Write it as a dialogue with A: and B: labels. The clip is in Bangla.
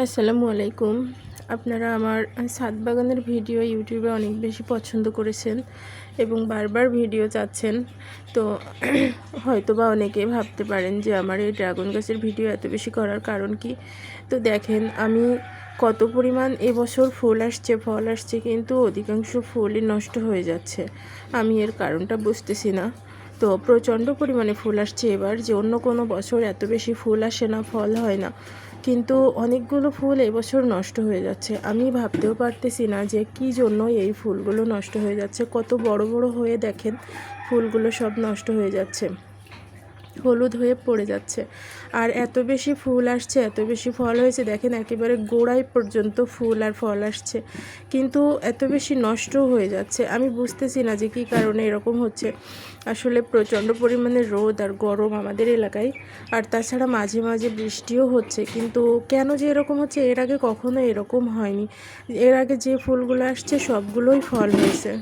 A: আসসালামু আলাইকুম। আপনারা আমার ছাদ বাগানের ভিডিও ইউটিউবে অনেক বেশি পছন্দ করেছেন এবং বারবার ভিডিও চাচ্ছেন। তো হয়তোবা অনেকে ভাবতে পারেন যে আমার এই ড্রাগন গাছের ভিডিও এত বেশি করার কারণ কি। তো দেখেন আমি কত পরিমাণ এবছর ফুল আসছে, ফল আসছে, কিন্তু অধিকাংশ ফুলই নষ্ট হয়ে যাচ্ছে। আমি এর কারণটা বুঝতেছি না। তো প্রচণ্ড পরিমাণে ফুল আসছে এবার, যে অন্য কোনো বছর এত বেশি ফুল আসে না, ফল হয় না, কিন্তু অনেকগুলো ফুল এবছর নষ্ট হয়ে যাচ্ছে। আমি ভাবতেও পারতেছি না যে কী জন্য এই ফুলগুলো নষ্ট হয়ে যাচ্ছে। কত বড় বড় হয়ে দেখেন ফুলগুলো সব নষ্ট হয়ে যাচ্ছে, হলুদ হয়ে পড়ে যাচ্ছে। আর এত বেশি ফুল আসছে, এত বেশি ফল হয়েছে, দেখেন একেবারে গোড়ায় পর্যন্ত ফুল আর ফল আসছে, কিন্তু এত বেশি নষ্টও হয়ে যাচ্ছে। আমি বুঝতেছি না যে কী কারণে এরকম হচ্ছে। আসলে প্রচণ্ড পরিমাণে রোদ আর গরম আমাদের এলাকায়, আর তাছাড়া মাঝে মাঝে বৃষ্টিও হচ্ছে, কিন্তু কেন যে এরকম হচ্ছে, এর আগে কখনো এরকম হয়নি। এর আগে যে ফুলগুলো আসছে সবগুলোই ফল হয়েছে।